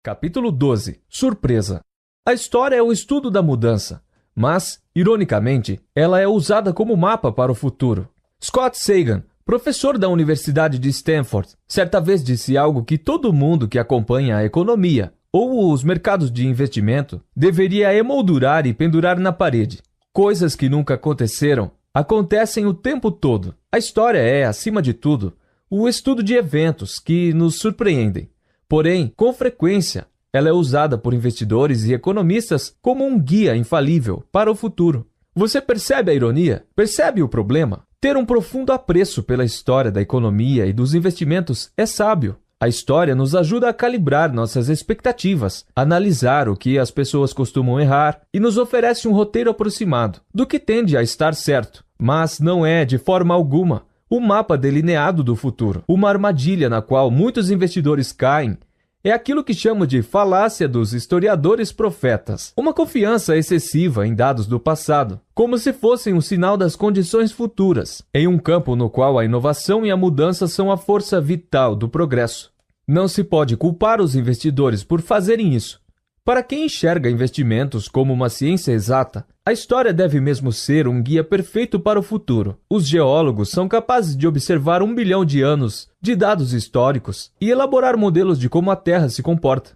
Capítulo 12. Surpresa. A história é o estudo da mudança, mas, ironicamente, ela é usada como mapa para o futuro. Scott Sagan, professor da Universidade de Stanford, certa vez disse algo que todo mundo que acompanha a economia ou os mercados de investimento deveria emoldurar e pendurar na parede. Coisas que nunca aconteceram, acontecem o tempo todo. A história é, acima de tudo, o estudo de eventos que nos surpreendem. Porém, com frequência, ela é usada por investidores e economistas como um guia infalível para o futuro. Você percebe a ironia? Percebe o problema? Ter um profundo apreço pela história da economia e dos investimentos é sábio. A história nos ajuda a calibrar nossas expectativas, analisar o que as pessoas costumam errar e nos oferece um roteiro aproximado do que tende a estar certo, mas não é, de forma alguma, o mapa delineado do futuro. Uma armadilha na qual muitos investidores caem é aquilo que chamo de falácia dos historiadores profetas. Uma confiança excessiva em dados do passado, como se fossem um sinal das condições futuras, em um campo no qual a inovação e a mudança são a força vital do progresso. Não se pode culpar os investidores por fazerem isso. Para quem enxerga investimentos como uma ciência exata, a história deve mesmo ser um guia perfeito para o futuro. Os geólogos são capazes de observar 1 bilhão de anos de dados históricos e elaborar modelos de como a Terra se comporta.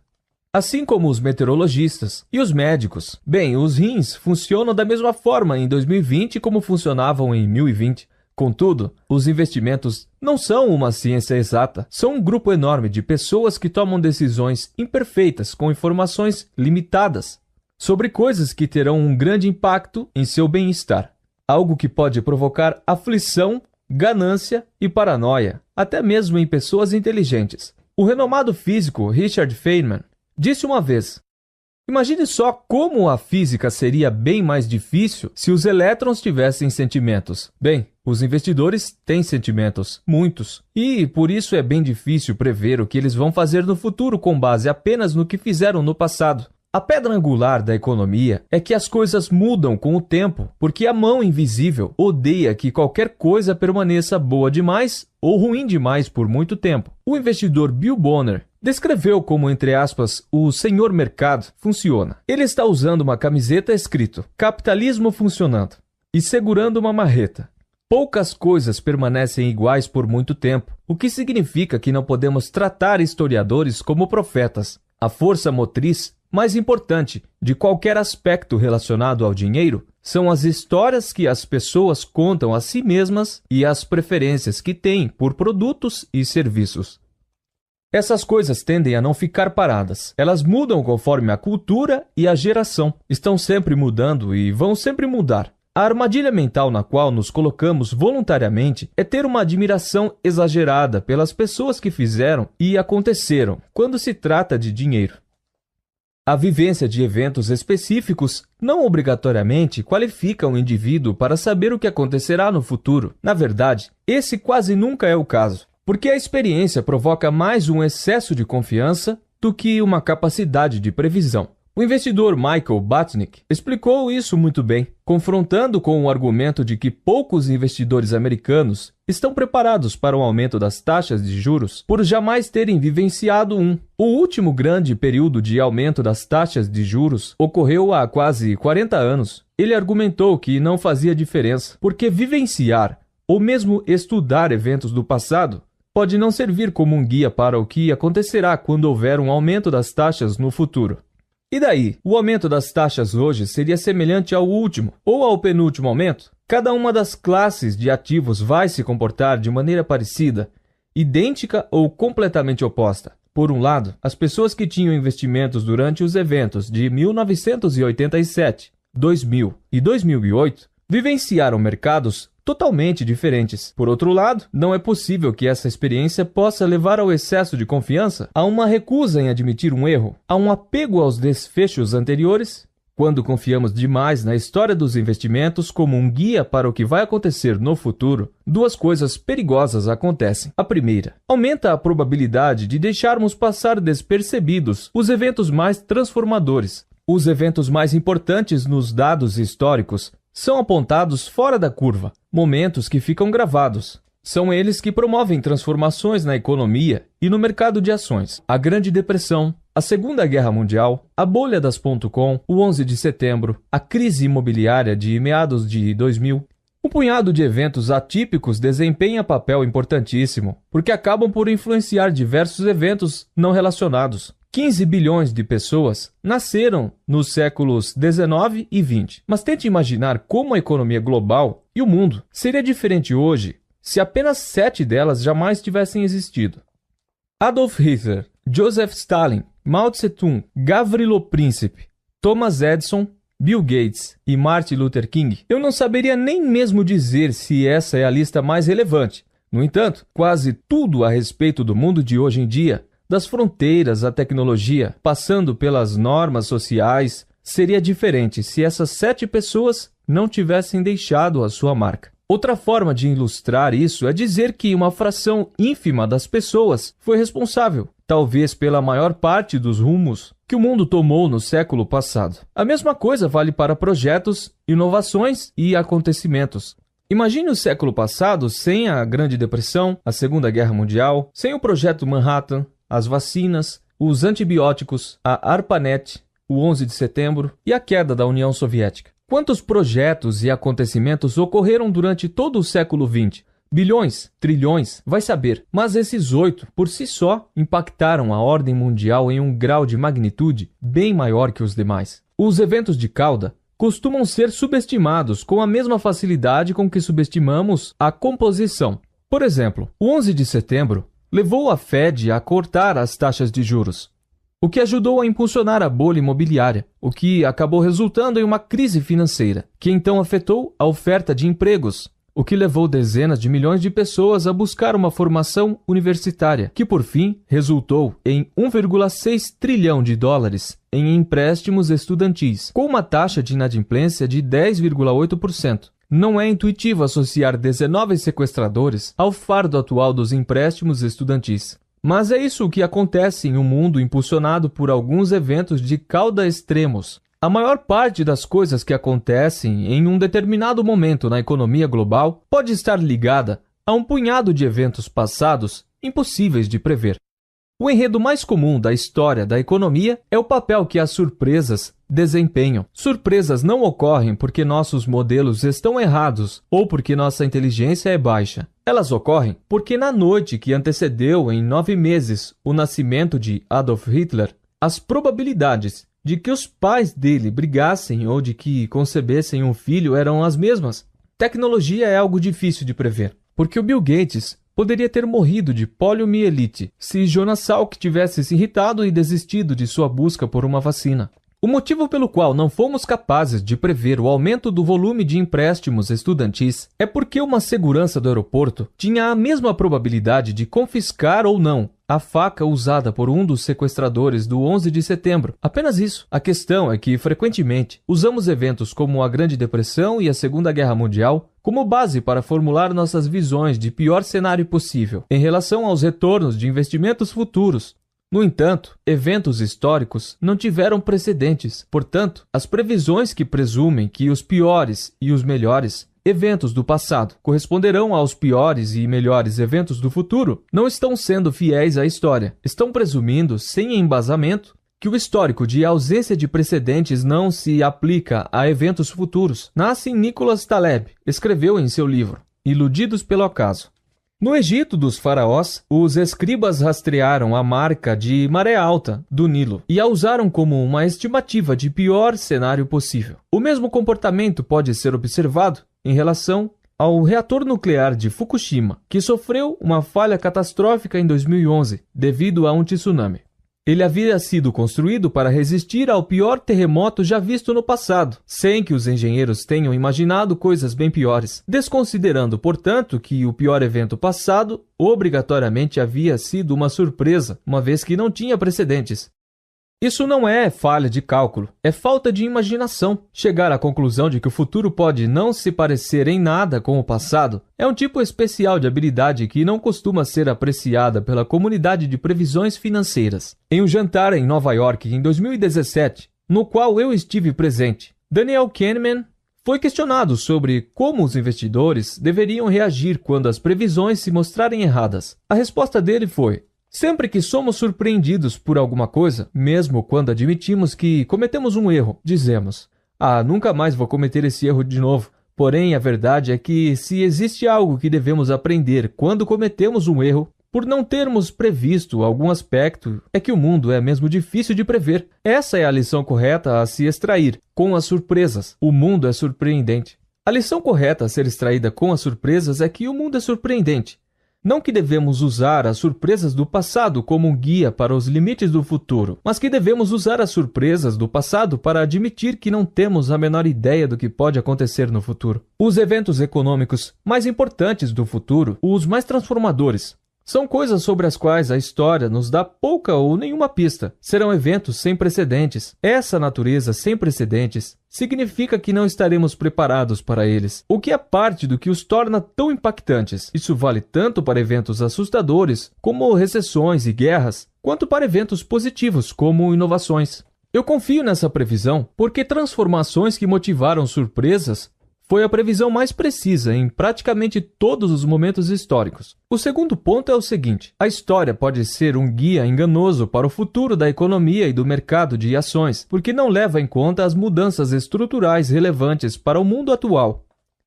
Assim como os meteorologistas e os médicos. Bem, os rins funcionam da mesma forma em 2020 como funcionavam em 1020. Contudo, os investimentos não são uma ciência exata. São um grupo enorme de pessoas que tomam decisões imperfeitas com informações limitadas sobre coisas que terão um grande impacto em seu bem-estar. Algo que pode provocar aflição, ganância e paranoia, até mesmo em pessoas inteligentes. O renomado físico Richard Feynman disse uma vez: imagine só como a física seria bem mais difícil se os elétrons tivessem sentimentos. Bem, os investidores têm sentimentos, muitos, e por isso é bem difícil prever o que eles vão fazer no futuro com base apenas no que fizeram no passado. A pedra angular da economia é que as coisas mudam com o tempo, porque a mão invisível odeia que qualquer coisa permaneça boa demais ou ruim demais por muito tempo. O investidor Bill Bonner descreveu como, entre aspas, o senhor mercado funciona. Ele está usando uma camiseta escrito "Capitalismo funcionando" e segurando uma marreta. Poucas coisas permanecem iguais por muito tempo, o que significa que não podemos tratar historiadores como profetas. A força motriz mais importante de qualquer aspecto relacionado ao dinheiro são as histórias que as pessoas contam a si mesmas e as preferências que têm por produtos e serviços. Essas coisas tendem a não ficar paradas. Elas mudam conforme a cultura e a geração. Estão sempre mudando e vão sempre mudar. A armadilha mental na qual nos colocamos voluntariamente é ter uma admiração exagerada pelas pessoas que fizeram e aconteceram quando se trata de dinheiro. A vivência de eventos específicos não obrigatoriamente qualifica um indivíduo para saber o que acontecerá no futuro. Na verdade, esse quase nunca é o caso, porque a experiência provoca mais um excesso de confiança do que uma capacidade de previsão. O investidor Michael Batnick explicou isso muito bem, confrontando com o argumento de que poucos investidores americanos estão preparados para o aumento das taxas de juros por jamais terem vivenciado um. O último grande período de aumento das taxas de juros ocorreu há quase 40 anos. Ele argumentou que não fazia diferença, porque vivenciar ou mesmo estudar eventos do passado pode não servir como um guia para o que acontecerá quando houver um aumento das taxas no futuro. E daí? O aumento das taxas hoje seria semelhante ao último ou ao penúltimo aumento? Cada uma das classes de ativos vai se comportar de maneira parecida, idêntica ou completamente oposta. Por um lado, as pessoas que tinham investimentos durante os eventos de 1987, 2000 e 2008 vivenciaram mercados totalmente diferentes. Por outro lado, não é possível que essa experiência possa levar ao excesso de confiança, a uma recusa em admitir um erro, a um apego aos desfechos anteriores. Quando confiamos demais na história dos investimentos como um guia para o que vai acontecer no futuro, duas coisas perigosas acontecem. A primeira, aumenta a probabilidade de deixarmos passar despercebidos os eventos mais transformadores. Os eventos mais importantes nos dados históricos são apontados fora da curva, momentos que ficam gravados. São eles que promovem transformações na economia e no mercado de ações. A Grande Depressão, a Segunda Guerra Mundial, a bolha das .com, o 11 de setembro, a crise imobiliária de meados de 2000. Um punhado de eventos atípicos desempenha papel importantíssimo, porque acabam por influenciar diversos eventos não relacionados. 15 bilhões de pessoas nasceram nos séculos 19 e 20. Mas tente imaginar como a economia global e o mundo seria diferente hoje se apenas 7 delas jamais tivessem existido. Adolf Hitler, Joseph Stalin, Mao Tse-tung, Gavrilo Princip, Thomas Edison, Bill Gates e Martin Luther King. Eu não saberia nem mesmo dizer se essa é a lista mais relevante. No entanto, quase tudo a respeito do mundo de hoje em dia, das fronteiras à tecnologia, passando pelas normas sociais, seria diferente se essas 7 pessoas não tivessem deixado a sua marca. Outra forma de ilustrar isso é dizer que uma fração ínfima das pessoas foi responsável, talvez pela maior parte dos rumos que o mundo tomou no século passado. A mesma coisa vale para projetos, inovações e acontecimentos. Imagine o século passado sem a Grande Depressão, a Segunda Guerra Mundial, sem o Projeto Manhattan, as vacinas, os antibióticos, a ARPANET, o 11 de setembro e a queda da União Soviética. Quantos projetos e acontecimentos ocorreram durante todo o século XX? Bilhões, trilhões, vai saber. Mas esses 8, por si só, impactaram a ordem mundial em um grau de magnitude bem maior que os demais. Os eventos de cauda costumam ser subestimados com a mesma facilidade com que subestimamos a composição. Por exemplo, o 11 de setembro levou a Fed a cortar as taxas de juros, o que ajudou a impulsionar a bolha imobiliária, o que acabou resultando em uma crise financeira, que então afetou a oferta de empregos, o que levou dezenas de milhões de pessoas a buscar uma formação universitária, que por fim resultou em 1,6 trilhão de dólares em empréstimos estudantis, com uma taxa de inadimplência de 10,8%. Não é intuitivo associar 19 sequestradores ao fardo atual dos empréstimos estudantis. Mas é isso que acontece em um mundo impulsionado por alguns eventos de cauda extremos. A maior parte das coisas que acontecem em um determinado momento na economia global pode estar ligada a um punhado de eventos passados impossíveis de prever. O enredo mais comum da história da economia é o papel que as surpresas desempenham. Surpresas não ocorrem porque nossos modelos estão errados ou porque nossa inteligência é baixa. Elas ocorrem porque na noite que antecedeu em 9 meses o nascimento de Adolf Hitler, as probabilidades de que os pais dele brigassem ou de que concebessem um filho eram as mesmas. Tecnologia é algo difícil de prever, porque o Bill Gates poderia ter morrido de poliomielite se Jonas Salk tivesse se irritado e desistido de sua busca por uma vacina. O motivo pelo qual não fomos capazes de prever o aumento do volume de empréstimos estudantis é porque uma segurança do aeroporto tinha a mesma probabilidade de confiscar ou não a faca usada por um dos sequestradores do 11 de setembro. Apenas isso. A questão é que, frequentemente, usamos eventos como a Grande Depressão e a Segunda Guerra Mundial como base para formular nossas visões de pior cenário possível em relação aos retornos de investimentos futuros. No entanto, eventos históricos não tiveram precedentes. Portanto, as previsões que presumem que os piores e os melhores eventos do passado corresponderão aos piores e melhores eventos do futuro não estão sendo fiéis à história. Estão presumindo, sem embasamento, que o histórico de ausência de precedentes não se aplica a eventos futuros. Nassim Nicholas Taleb escreveu em seu livro Iludidos pelo Acaso. No Egito dos faraós, os escribas rastrearam a marca de maré alta do Nilo e a usaram como uma estimativa de pior cenário possível. O mesmo comportamento pode ser observado em relação ao reator nuclear de Fukushima, que sofreu uma falha catastrófica em 2011 devido a um tsunami. Ele havia sido construído para resistir ao pior terremoto já visto no passado, sem que os engenheiros tenham imaginado coisas bem piores, desconsiderando, portanto, que o pior evento passado obrigatoriamente havia sido uma surpresa, uma vez que não tinha precedentes. Isso não é falha de cálculo, é falta de imaginação. Chegar à conclusão de que o futuro pode não se parecer em nada com o passado é um tipo especial de habilidade que não costuma ser apreciada pela comunidade de previsões financeiras. Em um jantar em Nova York em 2017, no qual eu estive presente, Daniel Kahneman Foi questionado sobre como os investidores deveriam reagir quando as previsões se mostrarem erradas. A resposta dele foi: sempre que somos surpreendidos por alguma coisa, mesmo quando admitimos que cometemos um erro, dizemos: nunca mais vou cometer esse erro de novo. Porém, a verdade é que se existe algo que devemos aprender quando cometemos um erro, por não termos previsto algum aspecto, é que o mundo é mesmo difícil de prever. Essa é a lição correta a se extrair com as surpresas. O mundo é surpreendente. A lição correta a ser extraída com as surpresas é que o mundo é surpreendente. Não que devemos usar as surpresas do passado como um guia para os limites do futuro, mas que devemos usar as surpresas do passado para admitir que não temos a menor ideia do que pode acontecer no futuro. Os eventos econômicos mais importantes do futuro, os mais transformadores, são coisas sobre as quais a história nos dá pouca ou nenhuma pista. Serão eventos sem precedentes. Essa natureza sem precedentes significa que não estaremos preparados para eles, o que é parte do que os torna tão impactantes. Isso vale tanto para eventos assustadores, como recessões e guerras, quanto para eventos positivos, como inovações. Eu confio nessa previsão porque transformações que motivaram surpresas foi a previsão mais precisa em praticamente todos os momentos históricos. O segundo ponto é o seguinte: a história pode ser um guia enganoso para o futuro da economia e do mercado de ações, porque não leva em conta as mudanças estruturais relevantes para o mundo atual.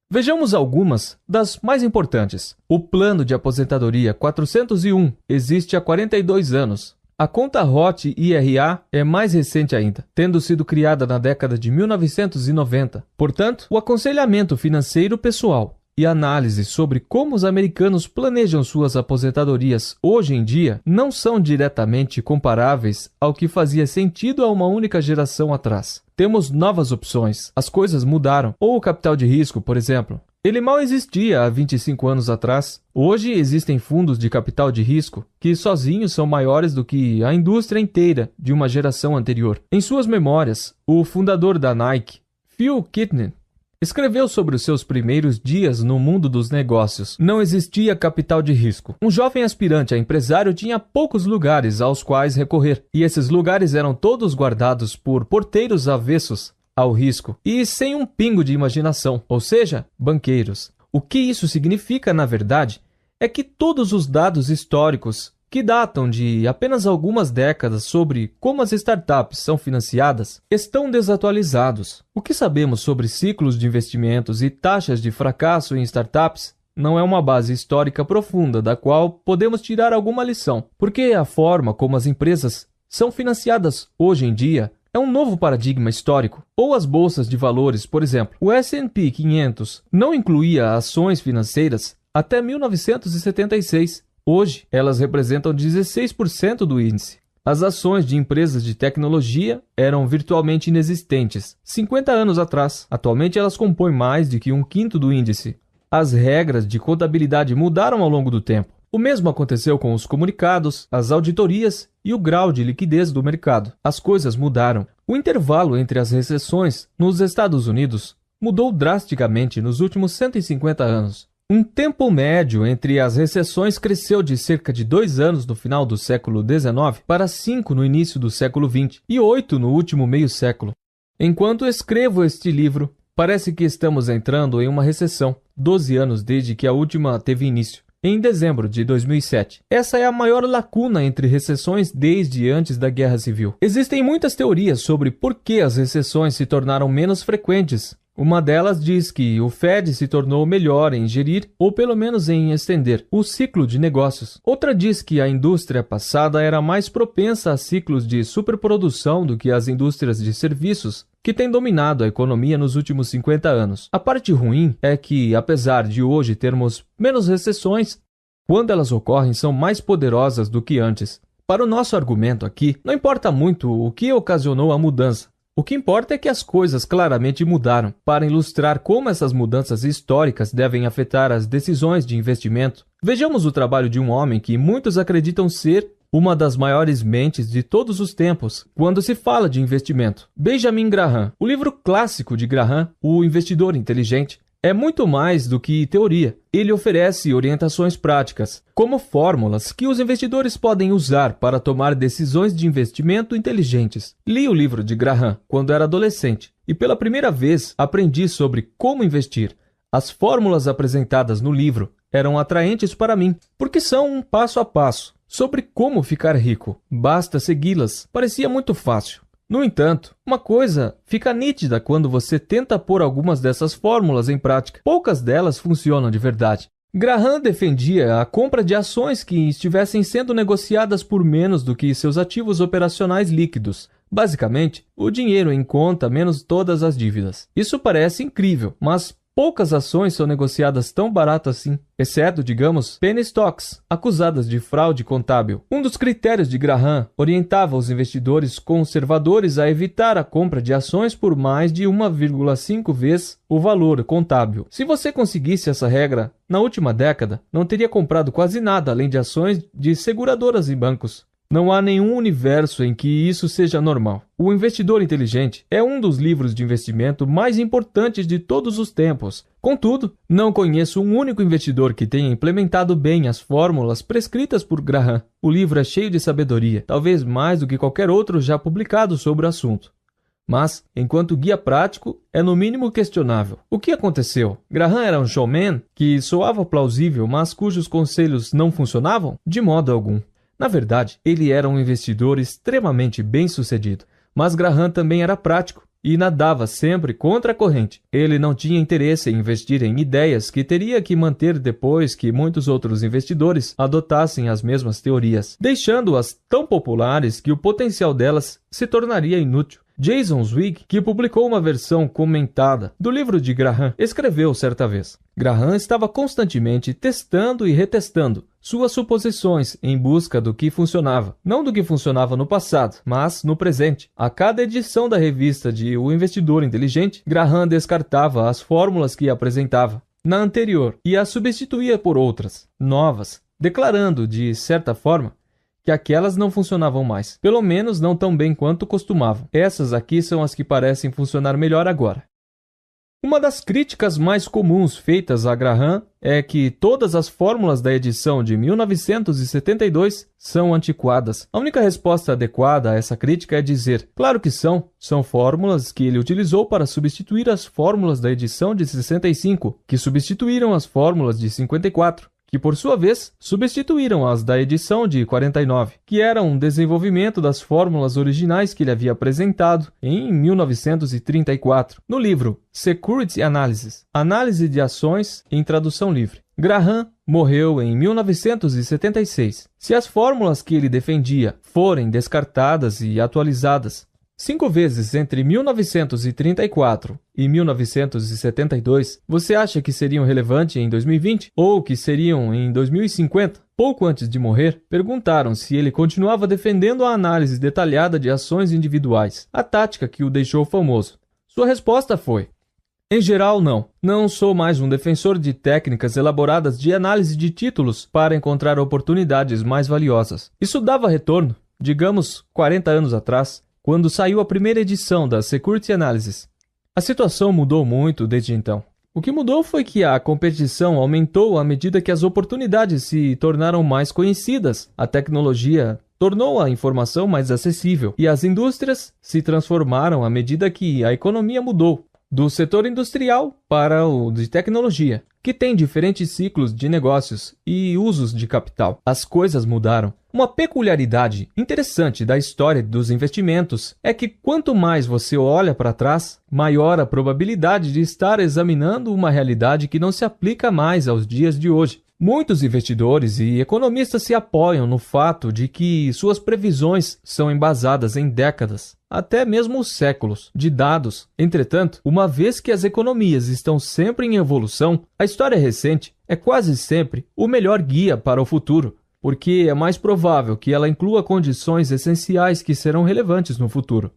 Vejamos algumas das mais importantes. O Plano de Aposentadoria 401 existe há 42 anos. A conta Roth IRA é mais recente ainda, tendo sido criada na década de 1990. Portanto, o aconselhamento financeiro pessoal e análise sobre como os americanos planejam suas aposentadorias hoje em dia não são diretamente comparáveis ao que fazia sentido há uma única geração atrás. Temos novas opções, as coisas mudaram, ou o capital de risco, por exemplo. Ele mal existia há 25 anos atrás. Hoje existem fundos de capital de risco que sozinhos são maiores do que a indústria inteira de uma geração anterior. Em suas memórias, o fundador da Nike, Phil Knight, escreveu sobre os seus primeiros dias no mundo dos negócios. Não existia capital de risco. Um jovem aspirante a empresário tinha poucos lugares aos quais recorrer, e esses lugares eram todos guardados por porteiros avessos ao risco e sem um pingo de imaginação, ou seja, banqueiros. O que isso significa, na verdade, é que todos os dados históricos que datam de apenas algumas décadas sobre como as startups são financiadas estão desatualizados. O que sabemos sobre ciclos de investimentos e taxas de fracasso em startups não é uma base histórica profunda da qual podemos tirar alguma lição, porque a forma como as empresas são financiadas hoje em dia é um novo paradigma histórico. Ou as bolsas de valores, por exemplo. O S&P 500 não incluía ações financeiras até 1976. Hoje, elas representam 16% do índice. As ações de empresas de tecnologia eram virtualmente inexistentes 50 anos atrás. Atualmente, elas compõem mais de que um quinto do índice. As regras de contabilidade mudaram ao longo do tempo. O mesmo aconteceu com os comunicados, as auditorias e o grau de liquidez do mercado. As coisas mudaram. O intervalo entre as recessões nos Estados Unidos mudou drasticamente nos últimos 150 anos. Um tempo médio entre as recessões cresceu de cerca de 2 anos no final do século XIX para 5 no início do século XX e 8 no último meio século. Enquanto escrevo este livro, parece que estamos entrando em uma recessão, 12 anos desde que a última teve início. Em dezembro de 2007. Essa é a maior lacuna entre recessões desde antes da Guerra Civil. Existem muitas teorias sobre por que as recessões se tornaram menos frequentes. Uma delas diz que o Fed se tornou melhor em gerir, ou pelo menos em estender, o ciclo de negócios. Outra diz que a indústria passada era mais propensa a ciclos de superprodução do que as indústrias de serviços, que têm dominado a economia nos últimos 50 anos. A parte ruim é que, apesar de hoje termos menos recessões, quando elas ocorrem são mais poderosas do que antes. Para o nosso argumento aqui, não importa muito o que ocasionou a mudança. O que importa é que as coisas claramente mudaram. Para ilustrar como essas mudanças históricas devem afetar as decisões de investimento, vejamos o trabalho de um homem que muitos acreditam ser uma das maiores mentes de todos os tempos quando se fala de investimento. Benjamin Graham. O livro clássico de Graham, O Investidor Inteligente, é muito mais do que teoria. Ele oferece orientações práticas, como fórmulas que os investidores podem usar para tomar decisões de investimento inteligentes. Li o livro de Graham quando era adolescente e pela primeira vez aprendi sobre como investir. As fórmulas apresentadas no livro eram atraentes para mim, porque são um passo a passo sobre como ficar rico. Basta segui-las. Parecia muito fácil. No entanto, uma coisa fica nítida quando você tenta pôr algumas dessas fórmulas em prática. Poucas delas funcionam de verdade. Graham defendia a compra de ações que estivessem sendo negociadas por menos do que seus ativos operacionais líquidos. Basicamente, o dinheiro em conta menos todas as dívidas. Isso parece incrível, mas poucas ações são negociadas tão barato assim, exceto, digamos, penny stocks, acusadas de fraude contábil. Um dos critérios de Graham orientava os investidores conservadores a evitar a compra de ações por mais de 1,5 vezes o valor contábil. Se você conseguisse essa regra, na última década, não teria comprado quase nada além de ações de seguradoras e bancos. Não há nenhum universo em que isso seja normal. O Investidor Inteligente é um dos livros de investimento mais importantes de todos os tempos. Contudo, não conheço um único investidor que tenha implementado bem as fórmulas prescritas por Graham. O livro é cheio de sabedoria, talvez mais do que qualquer outro já publicado sobre o assunto. Mas, enquanto guia prático, é no mínimo questionável. O que aconteceu? Graham era um showman que soava plausível, mas cujos conselhos não funcionavam? De modo algum. Na verdade, ele era um investidor extremamente bem-sucedido, mas Graham também era prático e nadava sempre contra a corrente. Ele não tinha interesse em investir em ideias que teria que manter depois que muitos outros investidores adotassem as mesmas teorias, deixando-as tão populares que o potencial delas se tornaria inútil. Jason Zweig, que publicou uma versão comentada do livro de Graham, escreveu certa vez: Graham estava constantemente testando e retestando suas suposições em busca do que funcionava. Não do que funcionava no passado, mas no presente. A cada edição da revista de O Investidor Inteligente, Graham descartava as fórmulas que apresentava na anterior e as substituía por outras, novas, declarando, de certa forma, que aquelas não funcionavam mais. Pelo menos não tão bem quanto costumavam. Essas aqui são as que parecem funcionar melhor agora. Uma das críticas mais comuns feitas a Graham é que todas as fórmulas da edição de 1972 são antiquadas. A única resposta adequada a essa crítica é dizer: claro que são. São fórmulas que ele utilizou para substituir as fórmulas da edição de 65, que substituíram as fórmulas de 54. Que, por sua vez, substituíram as da edição de 49, que era um desenvolvimento das fórmulas originais que ele havia apresentado em 1934, no livro Security Analysis, Análise de Ações em Tradução Livre. Graham morreu em 1976. Se as fórmulas que ele defendia forem descartadas e atualizadas 5 vezes entre 1934 e 1972, você acha que seriam relevantes em 2020 ou que seriam em 2050? Pouco antes de morrer, perguntaram se ele continuava defendendo a análise detalhada de ações individuais, a tática que o deixou famoso. Sua resposta foi: em geral, não. Não sou mais um defensor de técnicas elaboradas de análise de títulos para encontrar oportunidades mais valiosas. Isso dava retorno, digamos, 40 anos atrás, quando saiu a primeira edição da Security Analysis. A situação mudou muito desde então. O que mudou foi que a competição aumentou à medida que as oportunidades se tornaram mais conhecidas, a tecnologia tornou a informação mais acessível e as indústrias se transformaram à medida que a economia mudou, do setor industrial para o de tecnologia, que tem diferentes ciclos de negócios e usos de capital. As coisas mudaram. Uma peculiaridade interessante da história dos investimentos é que quanto mais você olha para trás, maior a probabilidade de estar examinando uma realidade que não se aplica mais aos dias de hoje. Muitos investidores e economistas se apoiam no fato de que suas previsões são embasadas em décadas, até mesmo séculos, de dados. Entretanto, uma vez que as economias estão sempre em evolução, a história recente é quase sempre o melhor guia para o futuro, porque é mais provável que ela inclua condições essenciais que serão relevantes no futuro.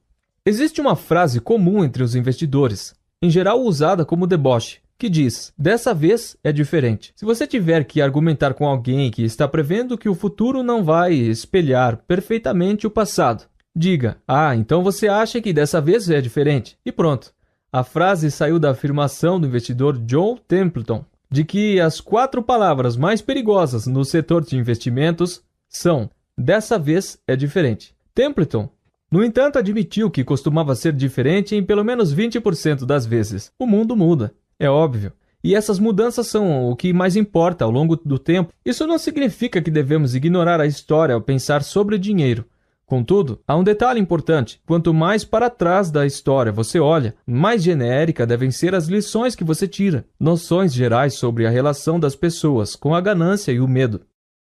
Existe uma frase comum entre os investidores, em geral usada como deboche, que diz: dessa vez é diferente. Se você tiver que argumentar com alguém que está prevendo que o futuro não vai espelhar perfeitamente o passado, diga: então você acha que dessa vez é diferente. E pronto. A frase saiu da afirmação do investidor John Templeton, de que as 4 palavras mais perigosas no setor de investimentos são: dessa vez é diferente. Templeton No entanto, admitiu que costumava ser diferente em pelo menos 20% das vezes. O mundo muda, é óbvio. E essas mudanças são o que mais importa ao longo do tempo. Isso não significa que devemos ignorar a história ao pensar sobre dinheiro. Contudo, há um detalhe importante. Quanto mais para trás da história você olha, mais genérica devem ser as lições que você tira. Noções gerais sobre a relação das pessoas com a ganância e o medo.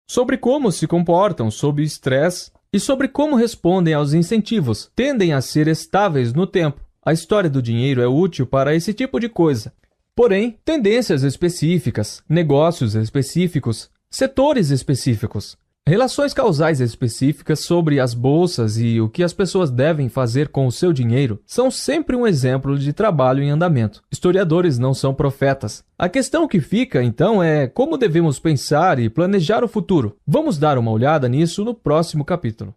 Sobre como se comportam sob estresse e sobre como respondem aos incentivos. Tendem a ser estáveis no tempo. A história do dinheiro é útil para esse tipo de coisa. Porém, tendências específicas, negócios específicos, setores específicos, relações causais específicas sobre as bolsas e o que as pessoas devem fazer com o seu dinheiro são sempre um exemplo de trabalho em andamento. Historiadores não são profetas. A questão que fica, então, é como devemos pensar e planejar o futuro. Vamos dar uma olhada nisso no próximo capítulo.